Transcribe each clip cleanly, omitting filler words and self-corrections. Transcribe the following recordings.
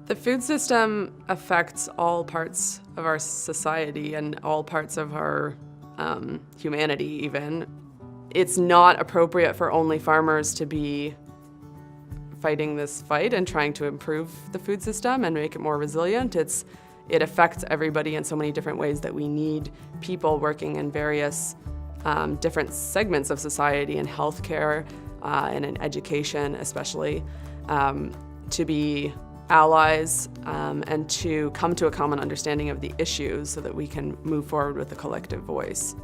The food system affects all parts of our society and all parts of our humanity even. It's not appropriate for only farmers to be fighting this fight and trying to improve the food system and make it more resilient. It affects everybody in so many different ways that we need people working in various different segments of society, in healthcare and in education especially, to be allies and to come to a common understanding of the issues so that we can move forward with a collective voice.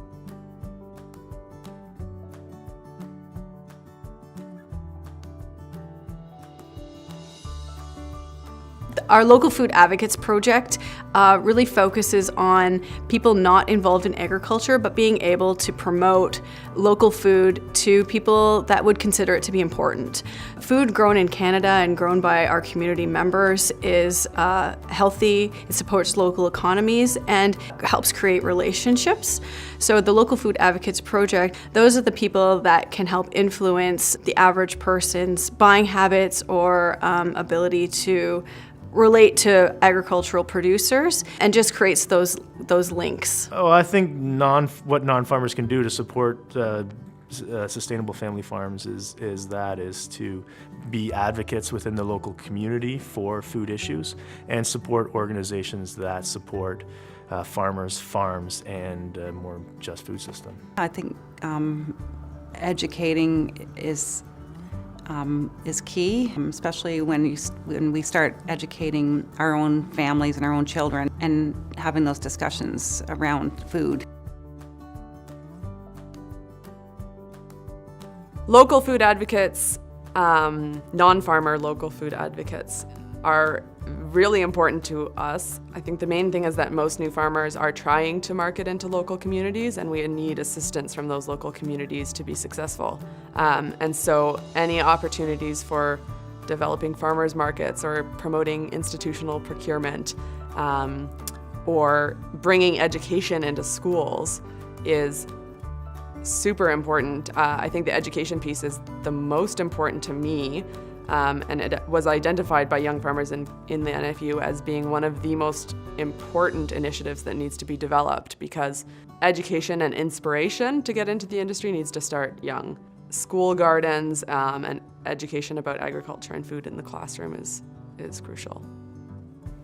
Our Local Food Advocates project really focuses on people not involved in agriculture, but being able to promote local food to people that would consider it to be important. Food grown in Canada and grown by our community members is healthy, it supports local economies, and helps create relationships. So the Local Food Advocates project, those are the people that can help influence the average person's buying habits or ability to relate to agricultural producers, and just creates those links. Oh, I think what non-farmers can do to support sustainable family farms is to be advocates within the local community for food issues and support organizations that support farmers, farms, and a more just food system. I think educating is key, especially when we start educating our own families and our own children and having those discussions around food. Local food advocates, non-farmer local food advocates, are really important to us. I think the main thing is that most new farmers are trying to market into local communities, and we need assistance from those local communities to be successful. And so any opportunities for developing farmers markets or promoting institutional procurement or bringing education into schools is super important. I think the education piece is the most important to me. And it was identified by young farmers in the NFU as being one of the most important initiatives that needs to be developed, because education and inspiration to get into the industry needs to start young. School gardens and education about agriculture and food in the classroom is crucial.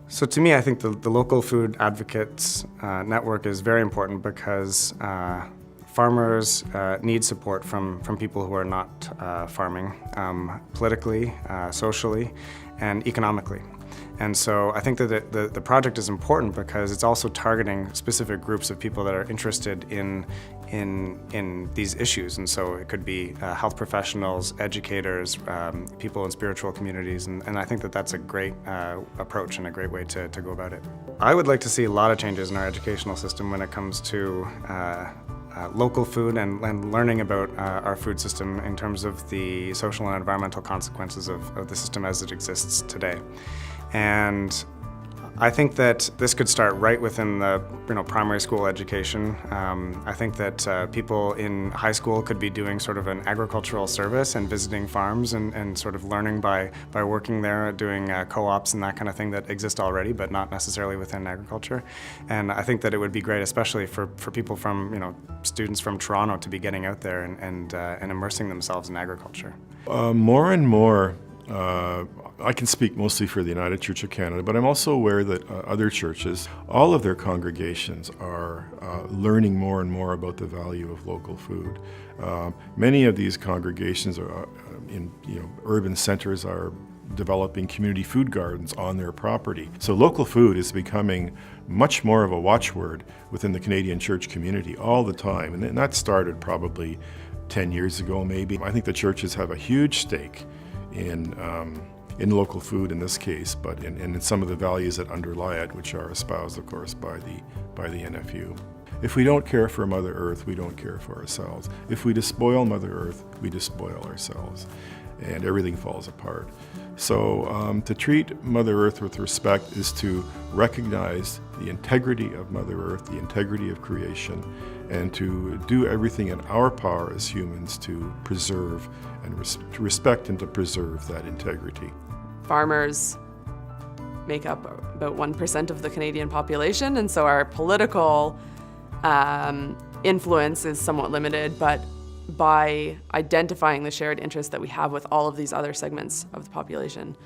So to me, I think the Local Food Advocates network is very important because farmers need support from people who are not farming, politically, socially, and economically. And so I think that the project is important because it's also targeting specific groups of people that are interested in these issues. And so it could be health professionals, educators, people in spiritual communities, and I think that that's a great approach and a great way to go about it. I would like to see a lot of changes in our educational system when it comes to local food and learning about our food system in terms of the social and environmental consequences of the system as it exists today. And I think that this could start right within the primary school education. I think that people in high school could be doing sort of an agricultural service and visiting farms and sort of learning by working there, doing co-ops and that kind of thing that exist already, but not necessarily within agriculture. And I think that it would be great, especially for people from, students from Toronto, to be getting out there and immersing themselves in agriculture. More and more, I can speak mostly for the United Church of Canada, but I'm also aware that other churches, all of their congregations are learning more and more about the value of local food. Many of these congregations are in urban centers are developing community food gardens on their property. So local food is becoming much more of a watchword within the Canadian church community all the time, and that started probably 10 years ago maybe. I think the churches have a huge stake in local food in this case, but in some of the values that underlie it, which are espoused, of course, by the NFU. If we don't care for Mother Earth, we don't care for ourselves. If we despoil Mother Earth, we despoil ourselves, and everything falls apart. So to treat Mother Earth with respect is to recognize the integrity of Mother Earth, the integrity of creation, and to do everything in our power as humans to preserve and to respect and to preserve that integrity. Farmers make up about 1% of the Canadian population, and so our political influence is somewhat limited, but by identifying the shared interests that we have with all of these other segments of the population,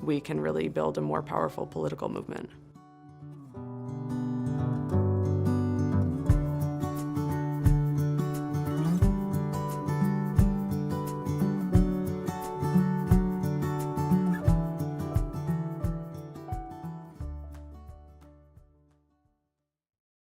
we can really build a more powerful political movement.